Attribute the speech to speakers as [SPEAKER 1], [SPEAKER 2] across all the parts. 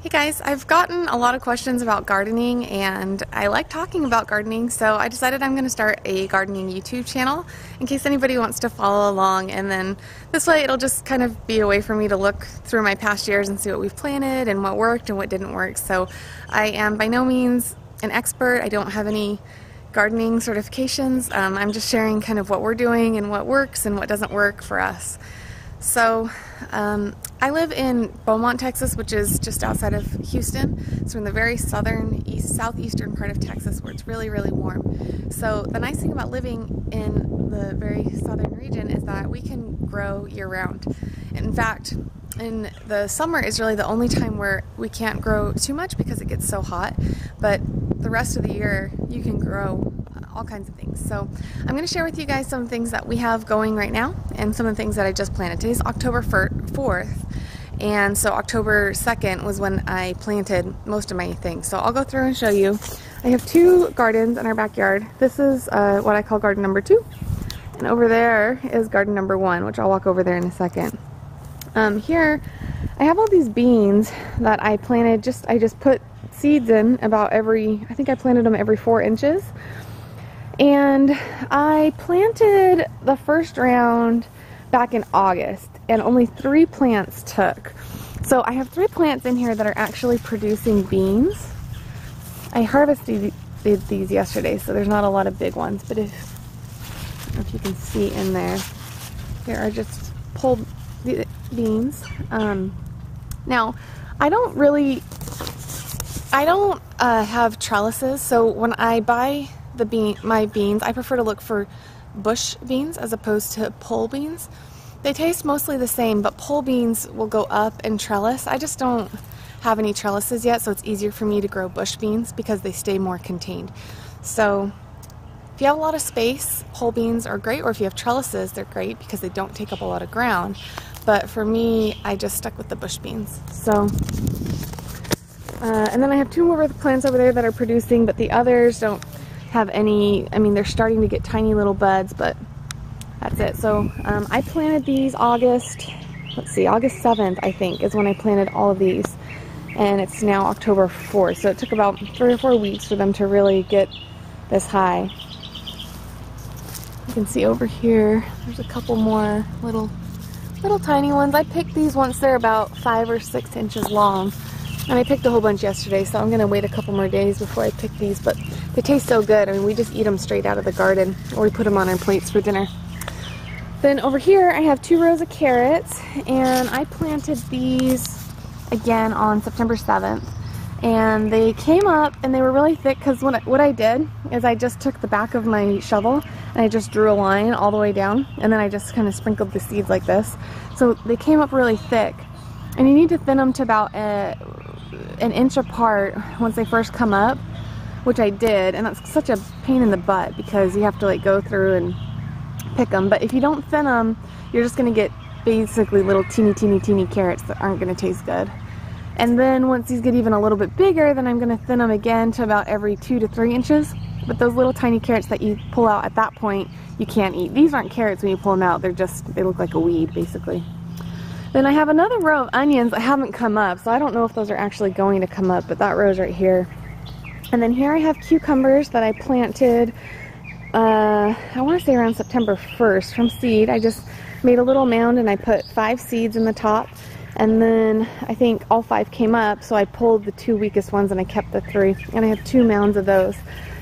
[SPEAKER 1] Hey guys, I've gotten a lot of questions about gardening and I like talking about gardening, so I decided I'm going to start a gardening YouTube channel in case anybody wants to follow along, and then this way it'll just kind of be a way for me to look through my past years and see what we've planted and what worked and what didn't work. So I am by no means an expert. I don't have any gardening certifications. I'm just sharing kind of what we're doing and what works and what doesn't work for us. So I live in Beaumont, Texas, which is just outside of Houston. So in the very southeastern part of Texas where it's really, really warm. So the nice thing about living in the very southern region is that we can grow year-round. In fact, in the summer is really the only time where we can't grow too much because it gets so hot, but the rest of the year you can grow all kinds of things. So I'm going to share with you guys some things that we have going right now and some of the things that I just planted. Today's October 4th, and so October 2nd was when I planted most of my things. So I'll go through and show you. I have two gardens in our backyard. This is what I call garden number 2, and over there is garden number 1, which I'll walk over there in a second. Here I have all these beans that I planted. I just put seeds in about I think I planted them every 4 inches. And I planted the first round back in August, and only 3 plants took. So I have 3 plants in here that are actually producing beans. I harvested these yesterday, so there's not a lot of big ones, but if you can see in there are just pulled beans. Now, I don't have trellises, so when I buy my beans, I prefer to look for bush beans as opposed to pole beans. They taste mostly the same, but pole beans will go up and trellis. I just don't have any trellises yet, so it's easier for me to grow bush beans because they stay more contained. So if you have a lot of space, pole beans are great, or if you have trellises, they're great because they don't take up a lot of ground. But for me, I just stuck with the bush beans. So and then I have 2 more plants over there that are producing, but the others don't have any. I mean, they're starting to get tiny little buds, but that's it. So I planted these August 7th, I think, is when I planted all of these, and it's now October 4th, so it took about 3 or 4 weeks for them to really get this high. You can see over here there's a couple more little tiny ones. I picked these once they're about 5 or 6 inches long. And I picked a whole bunch yesterday, so I'm going to wait a couple more days before I pick these, but they taste so good. I mean, we just eat them straight out of the garden, or we put them on our plates for dinner. Then over here, I have 2 rows of carrots, and I planted these again on September 7th. And they came up, and they were really thick, because what I did is I just took the back of my shovel, and I just drew a line all the way down, and then I just kind of sprinkled the seeds like this. So they came up really thick. And you need to thin them to about an inch apart once they first come up, which I did, and that's such a pain in the butt because you have to like go through and pick them. But if you don't thin them, you're just going to get basically little teeny carrots that aren't going to taste good. And then once these get even a little bit bigger, then I'm going to thin them again to about every 2 to 3 inches. But those little tiny carrots that you pull out at that point, you can't eat. These aren't carrots when you pull them out. They look like a weed basically. Then I have another row of onions that haven't come up, so I don't know if those are actually going to come up, but that row's right here. And then here I have cucumbers that I planted, I want to say around September 1st from seed. I just made a little mound and I put 5 seeds in the top, and then I think all 5 came up, so I pulled the 2 weakest ones and I kept the 3, and I have 2 mounds of those.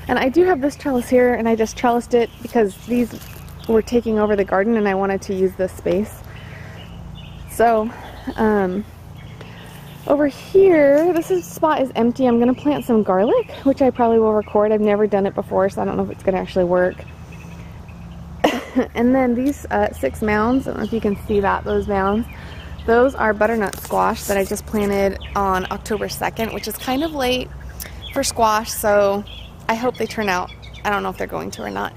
[SPEAKER 1] And I do have this trellis here, and I just trellised it because these were taking over the garden and I wanted to use this space. So, over here, this spot is empty. I'm going to plant some garlic, which I probably will record. I've never done it before, so I don't know if it's going to actually work. And then these 6 mounds, I don't know if you can see those mounds. Those are butternut squash that I just planted on October 2nd, which is kind of late for squash, so I hope they turn out. I don't know if they're going to or not.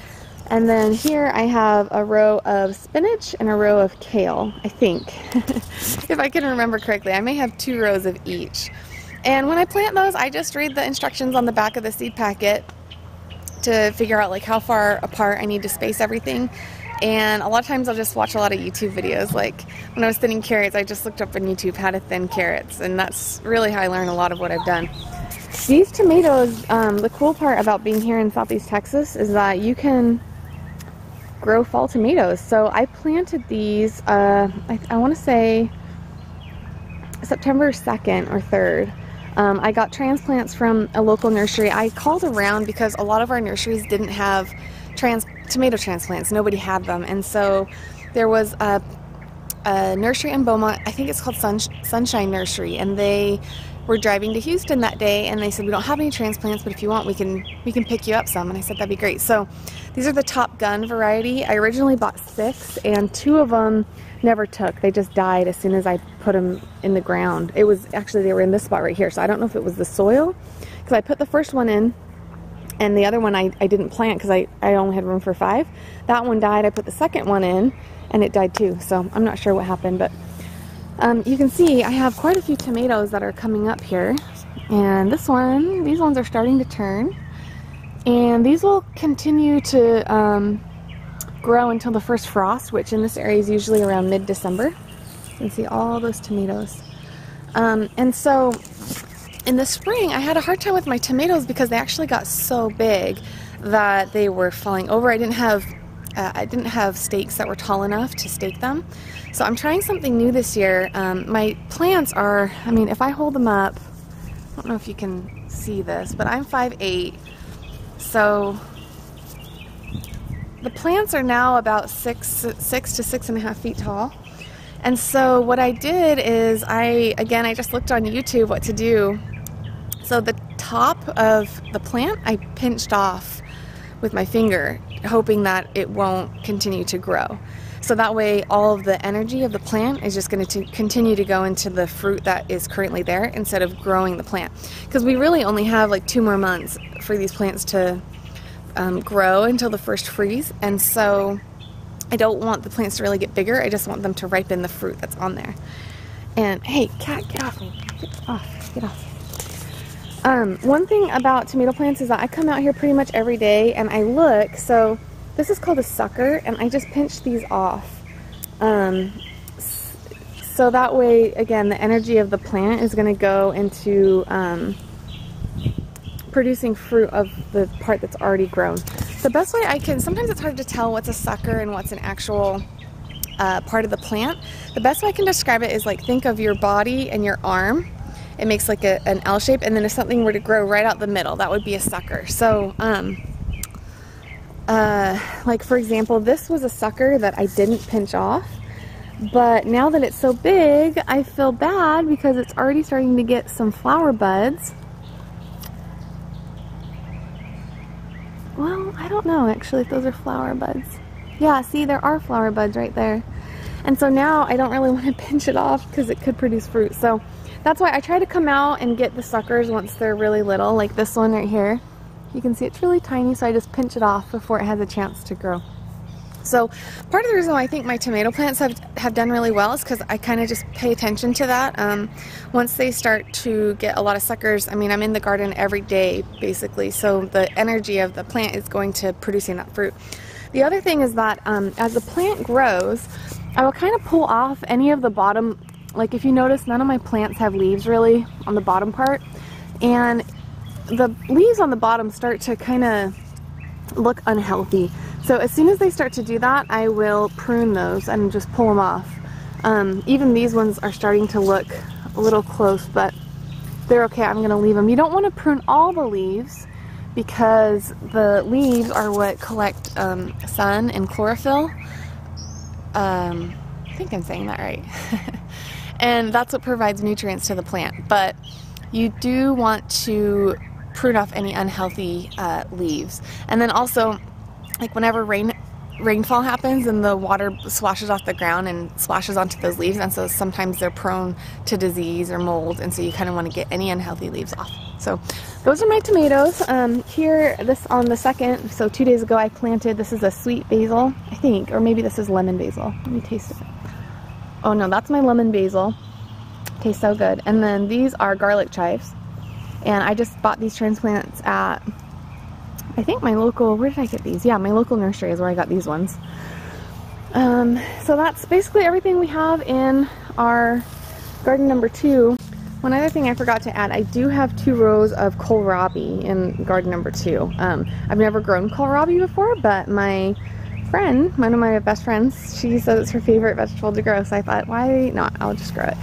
[SPEAKER 1] And then here I have a row of spinach and a row of kale, I think. If I can remember correctly. I may have 2 rows of each. And when I plant those, I just read the instructions on the back of the seed packet to figure out like how far apart I need to space everything. And a lot of times I'll just watch a lot of YouTube videos. Like when I was thinning carrots, I just looked up on YouTube how to thin carrots, and that's really how I learned a lot of what I've done. These tomatoes, the cool part about being here in Southeast Texas is that you can grow fall tomatoes. So I planted these, I want to say September 2nd or 3rd. I got transplants from a local nursery. I called around because a lot of our nurseries didn't have tomato transplants. Nobody had them. And so there was a nursery in Beaumont, I think it's called Sunshine Nursery, and they were driving to Houston that day, and they said, we don't have any transplants, but if you want, we can pick you up some. And I said, that'd be great. So these are the Top Gun variety. I originally bought 6, and 2 of them never took. They just died as soon as I put them in the ground. It was actually, they were in this spot right here, so I don't know if it was the soil, because I put the first one in, and the other one I didn't plant because I only had room for 5. That one died. I put the second one in, and it died too, so I'm not sure what happened, but you can see I have quite a few tomatoes that are coming up here, and these ones are starting to turn, and these will continue to grow until the first frost, which in this area is usually around mid-December. You can see all those tomatoes. And so in the spring I had a hard time with my tomatoes because they actually got so big that they were falling over. I didn't have stakes that were tall enough to stake them. So I'm trying something new this year. My plants are, I mean, if I hold them up, I don't know if you can see this, but I'm 5'8", so the plants are now about 6 to 6.5 feet tall. And so what I did is I just looked on YouTube what to do. So the top of the plant I pinched off with my finger, hoping that it won't continue to grow. So that way all of the energy of the plant is just going to continue to go into the fruit that is currently there instead of growing the plant. Because we really only have like 2 more months for these plants to grow until the first freeze, and so I don't want the plants to really get bigger. I just want them to ripen the fruit that's on there. And hey, cat, get off me. Get off. Get off. One thing about tomato plants is that I come out here pretty much every day and I look. So this is called a sucker, and I just pinch these off. So that way, again, the energy of the plant is going to go into producing fruit of the part that's already grown. The best way sometimes it's hard to tell what's a sucker and what's an actual part of the plant. The best way I can describe it is like, think of your body and your arm. It makes like an L shape, and then if something were to grow right out the middle, that would be a sucker. So like for example, this was a sucker that I didn't pinch off, but now that it's so big, I feel bad because it's already starting to get some flower buds. Well, I don't know actually if those are flower buds. Yeah, see, there are flower buds right there. And so now I don't really want to pinch it off because it could produce fruit. So that's why I try to come out and get the suckers once they're really little, like this one right here. You can see it's really tiny, so I just pinch it off before it has a chance to grow. So part of the reason why I think my tomato plants have done really well is because I kind of just pay attention to that. Once they start to get a lot of suckers, I mean, I'm in the garden every day basically, so the energy of the plant is going to producing that fruit. The other thing is that as the plant grows, I will kind of pull off any of the bottom, like if you notice, none of my plants have leaves really on the bottom part, and the leaves on the bottom start to kind of look unhealthy. So as soon as they start to do that, I will prune those and just pull them off. Even these ones are starting to look a little close, but they're okay. I'm going to leave them. You don't want to prune all the leaves because the leaves are what collect sun and chlorophyll. I think I'm saying that right. And that's what provides nutrients to the plant. But you do want to prune off any unhealthy leaves. And then also, like whenever rainfall happens and the water swashes off the ground and splashes onto those leaves, and so sometimes they're prone to disease or mold, and so you kind of want to get any unhealthy leaves off. So those are my tomatoes. Here, this on the 2nd, so 2 days ago I planted, this is a sweet basil, I think, or maybe this is lemon basil. Let me taste it. Oh no, that's my lemon basil. Tastes so good. And then these are garlic chives. And I just bought these transplants at, I think my local, where did I get these? Yeah, my local nursery is where I got these ones. So that's basically everything we have in our garden number 2. One other thing I forgot to add, I do have 2 rows of kohlrabi in garden number 2. I've never grown kohlrabi before, but my friend, one of my best friends, she says it's her favorite vegetable to grow, so I thought, why not? I'll just grow it.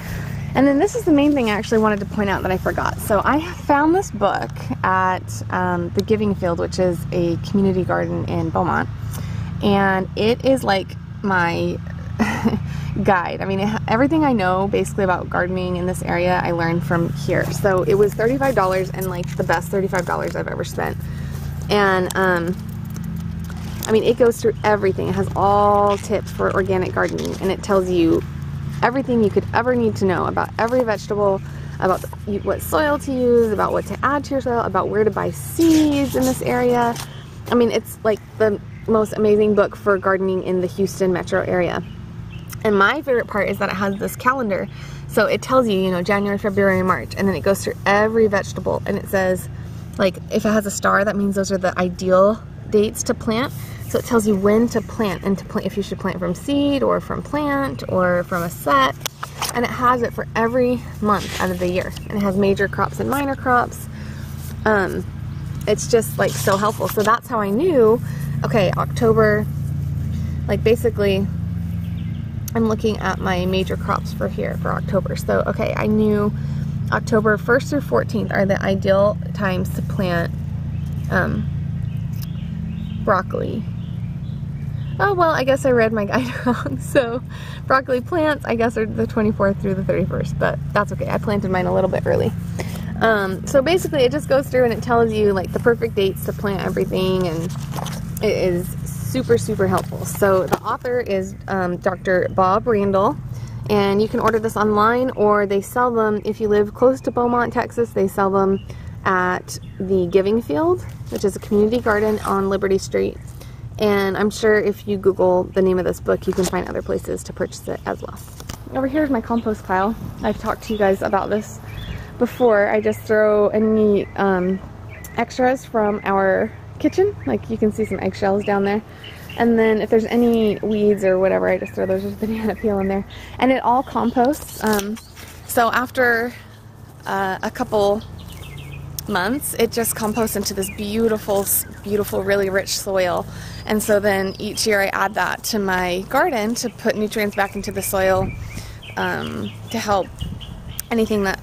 [SPEAKER 1] And then this is the main thing I actually wanted to point out that I forgot. So I found this book at the Giving Field, which is a community garden in Beaumont, and it is like my guide. I mean, everything I know basically about gardening in this area I learned from here. So it was $35 and like the best $35 I've ever spent. And I mean, it goes through everything. It has all tips for organic gardening, and it tells you everything you could ever need to know about every vegetable, about what soil to use, about what to add to your soil, about where to buy seeds in this area. I mean, it's like the most amazing book for gardening in the Houston metro area. And my favorite part is that it has this calendar. So it tells you, you know, January, February, March, and then it goes through every vegetable, and it says, like, if it has a star, that means those are the ideal dates to plant. So it tells you when to plant, and if you should plant from seed or from plant or from a set. And it has it for every month out of the year. And it has major crops and minor crops. It's just like so helpful. So that's how I knew, okay, October, like basically I'm looking at my major crops for here for October. So, okay, I knew October 1st through 14th are the ideal times to plant broccoli. Oh, well, I guess I read my guide wrong. So broccoli plants, I guess, are the 24th through the 31st, but that's okay. I planted mine a little bit early. So basically it just goes through and it tells you like the perfect dates to plant everything, and it is super, super helpful. So the author is Dr. Bob Randall, and you can order this online, or they sell them, if you live close to Beaumont, Texas, they sell them at the Giving Field, which is a community garden on Liberty Street. And I'm sure if you Google the name of this book, you can find other places to purchase it as well. Over here is my compost pile. I've talked to you guys about this before. I just throw any extras from our kitchen. Like, you can see some eggshells down there. And then if there's any weeds or whatever, I just throw those with banana peel in there. And it all composts. So after a couple months, it just composts into this beautiful, beautiful, really rich soil. And so then each year I add that to my garden to put nutrients back into the soil, to help anything that,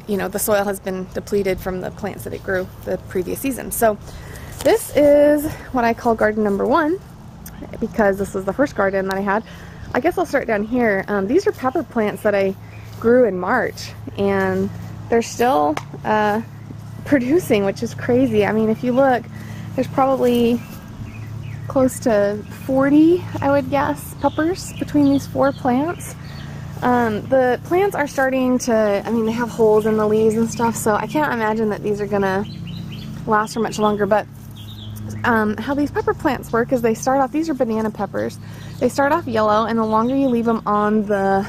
[SPEAKER 1] you know, the soil has been depleted from the plants that it grew the previous season. So this is what I call garden number 1, because this was the first garden that I had. I guess I'll start down here. These are pepper plants that I grew in March, and they're still producing, which is crazy. I mean, if you look, there's probably close to 40, I would guess, peppers between these 4 plants. The plants are starting to, I mean, they have holes in the leaves and stuff, so I can't imagine that these are gonna last for much longer. But how these pepper plants work is they start off, these are banana peppers, they start off yellow, and the longer you leave them on the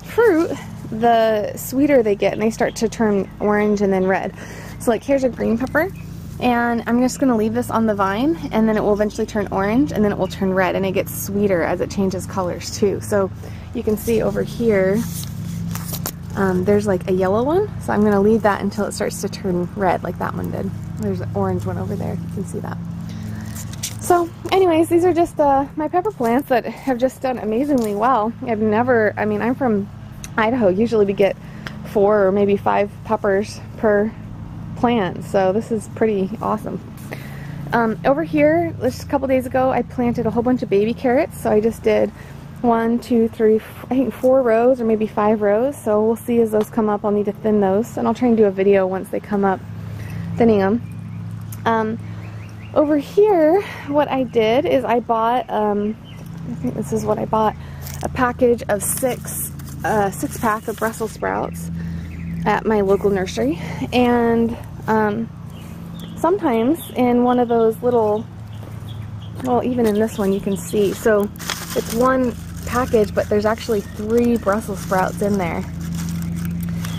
[SPEAKER 1] fruit, the sweeter they get, and they start to turn orange and then red. So like, here's a green pepper, and I'm just going to leave this on the vine, and then it will eventually turn orange, and then it will turn red, and it gets sweeter as it changes colors too. So you can see over here, there's like a yellow one, so I'm going to leave that until it starts to turn red like that one did. There's an orange one over there, you can see that. So anyways, these are just my pepper plants that have just done amazingly well. I've never, I mean, I'm from Idaho. Usually we get 4 or maybe 5 peppers per plant, so this is pretty awesome. Over here, just a couple days ago, I planted a whole bunch of baby carrots. So I just did 1, 2, 3, I think 4 rows or maybe 5 rows. So we'll see as those come up. I'll need to thin those, and I'll try and do a video once they come up thinning them. Over here, what I did is I bought, I think this is what I bought, a package of 6-pack of Brussels sprouts at my local nursery. And sometimes in one of those little, well, even in this one you can see, so it's 1 package, but there's actually 3 Brussels sprouts in there.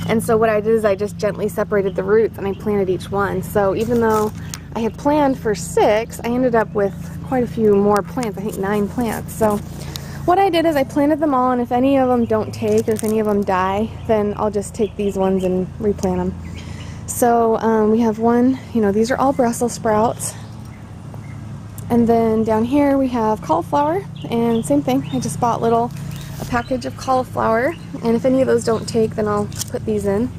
[SPEAKER 1] And so what I did is I just gently separated the roots and I planted each one. So even though I had planned for 6, I ended up with quite a few more plants, I think 9 plants. So what I did is I planted them all, and if any of them don't take or if any of them die, then I'll just take these ones and replant them. So we have one, you know, these are all Brussels sprouts. And then down here we have cauliflower, and same thing, I just bought a package of cauliflower, and if any of those don't take, then I'll put these in.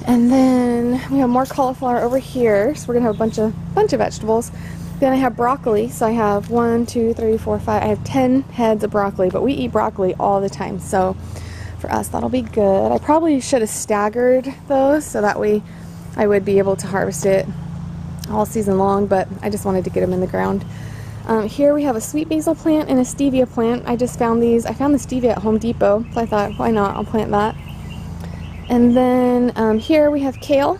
[SPEAKER 1] And then we have more cauliflower over here, so we're gonna have a bunch of vegetables. Then I have broccoli, so I have 1, 2, 3, 4, 5, I have 10 heads of broccoli, but we eat broccoli all the time, so for us that'll be good. I probably should have staggered those, so that way I would be able to harvest it all season long, but I just wanted to get them in the ground. Here we have a sweet basil plant and a stevia plant. I just found these. I found the stevia at Home Depot, so I thought, why not? I'll plant that. And then here we have kale.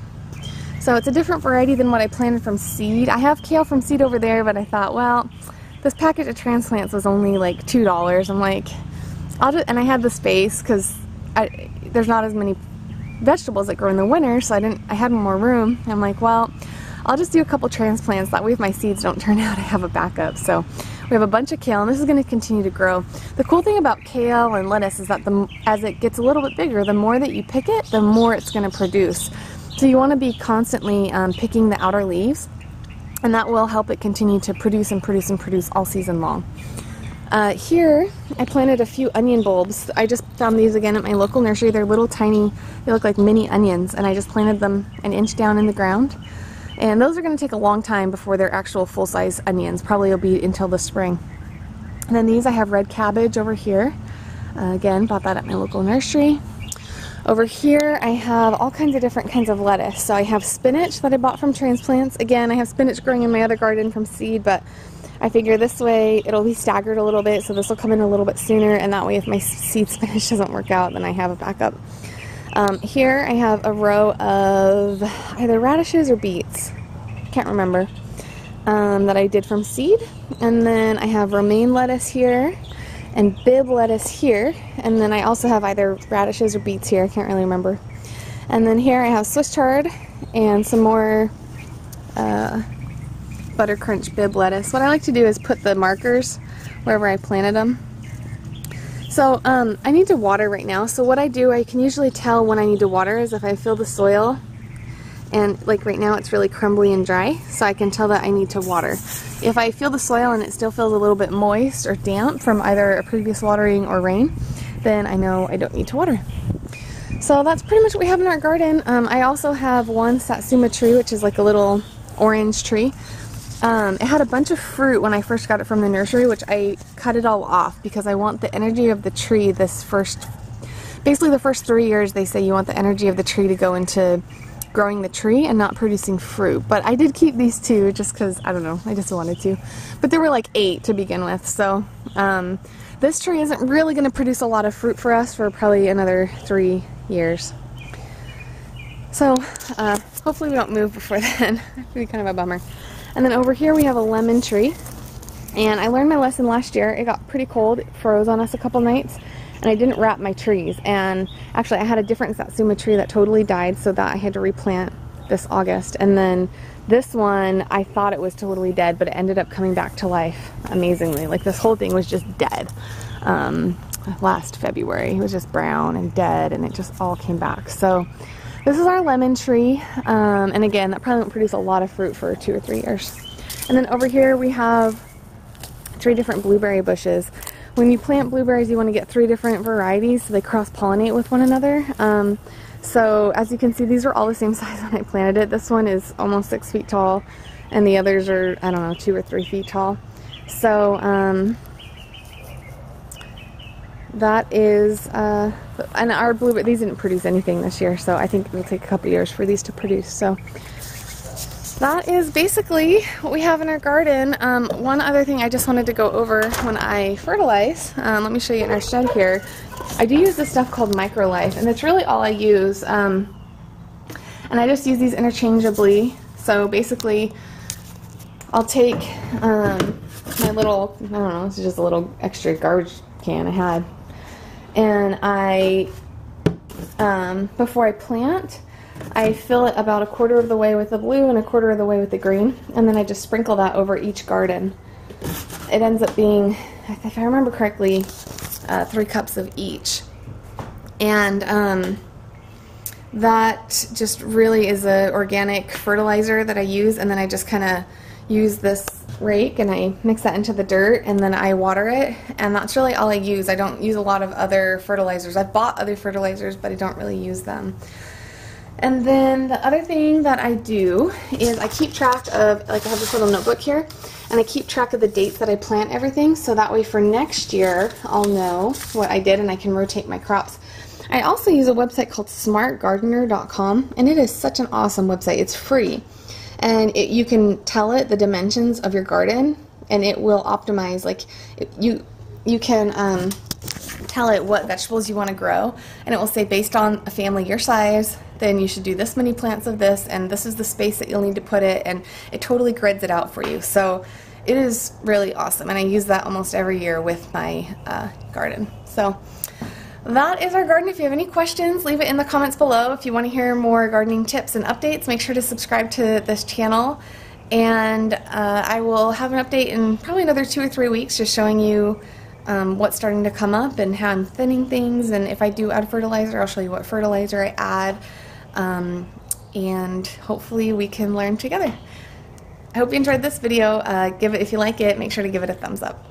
[SPEAKER 1] So it's a different variety than what I planted from seed. I have kale from seed over there, but I thought, well, this package of transplants was only like $2. I'm like, and I had the space because there's not as many vegetables that grow in the winter, so I had more room. I'm like, well, I'll just do a couple transplants, that way if my seeds don't turn out, I have a backup. So we have a bunch of kale, and this is going to continue to grow. The cool thing about kale and lettuce is that as it gets a little bit bigger, the more that you pick it, the more it's going to produce. So you want to be constantly picking the outer leaves, and that will help it continue to produce and produce and produce all season long. Here, I planted a few onion bulbs. I just found these again at my local nursery. They're little tiny, they look like mini onions, and I just planted them an inch down in the ground. And those are going to take a long time before they're actual full-size onions. Probably will be until the spring. And then these, I have red cabbage over here. Again, bought that at my local nursery. Over here, I have all kinds of different kinds of lettuce. So I have spinach that I bought from transplants. Again, I have spinach growing in my other garden from seed, but I figure this way it'll be staggered a little bit, so this will come in a little bit sooner, and that way if my seed spinach doesn't work out, then I have a backup. Here I have a row of either radishes or beets, can't remember, that I did from seed. And then I have romaine lettuce here and Bib lettuce here, and then I also have either radishes or beets here, I can't really remember. And then here I have Swiss chard and some more butter crunch Bib lettuce. What I like to do is put the markers wherever I planted them. So I need to water right now, so what I do, I can usually tell when I need to water is if I feel the soil, and like right now it's really crumbly and dry, so I can tell that I need to water. If I feel the soil and it still feels a little bit moist or damp from either a previous watering or rain, then I know I don't need to water. So that's pretty much what we have in our garden. I also have one satsuma tree, which is like a little orange tree. It had a bunch of fruit when I first got it from the nursery, which I cut it all off because I want the energy of the tree basically the first 3 years they say you want the energy of the tree to go into growing the tree and not producing fruit. But I did keep these 2 just because, I don't know, I just wanted to. But there were like 8 to begin with, so this tree isn't really going to produce a lot of fruit for us for probably another 3 years. So hopefully we don't move before then. It'd be kind of a bummer. And then over here we have a lemon tree, and I learned my lesson last year. It got pretty cold, it froze on us a couple nights, and I didn't wrap my trees. And actually I had a different satsuma tree that totally died, so that I had to replant this August. And then this one, I thought it was totally dead, but it ended up coming back to life amazingly. Like this whole thing was just dead. Last February it was just brown and dead, and it just all came back. So this is our lemon tree, and again, that probably won't produce a lot of fruit for 2 or 3 years. And then over here we have 3 different blueberry bushes. When you plant blueberries, you want to get 3 different varieties so they cross-pollinate with one another. So as you can see, these are all the same size when I planted it. This one is almost 6 feet tall, and the others are, I don't know, 2 or 3 feet tall. So that is, and our blueberry, these didn't produce anything this year, so I think it'll take a couple years for these to produce. So that is basically what we have in our garden. One other thing I just wanted to go over when I fertilize, let me show you in our shed here. I do use this stuff called MicroLife, and that's really all I use. And I just use these interchangeably. So basically, I'll take my little, I don't know, this is just a little extra garbage can I had. And I, before I plant, I fill it about 1/4 of the way with the blue and 1/4 of the way with the green, and then I just sprinkle that over each garden. it ends up being, if I remember correctly, 3 cups of each. And that just really is a organic fertilizer that I use, and then I just kind of use this rake and I mix that into the dirt and then I water it, and that's really all I use. I don't use a lot of other fertilizers. I've bought other fertilizers, but I don't really use them. And then the other thing that I do is I keep track of, like I have this little notebook here, and I keep track of the dates that I plant everything, so that way for next year I'll know what I did and I can rotate my crops. I also use a website called smartgardener.com, and it is such an awesome website. It's free, and you can tell it the dimensions of your garden, and it will optimize. Like you can tell it what vegetables you want to grow, and it will say based on a family your size, then you should do this many plants of this, and this is the space that you'll need to put it, and it totally grids it out for you. So it is really awesome, and I use that almost every year with my garden. So that is our garden. If you have any questions, leave it in the comments below. If you want to hear more gardening tips and updates, make sure to subscribe to this channel, and I will have an update in probably another 2 or 3 weeks, just showing you what's starting to come up and how I'm thinning things, and if I do add fertilizer, I'll show you what fertilizer I add, and hopefully we can learn together. I hope you enjoyed this video. If you like it, make sure to give it a thumbs up.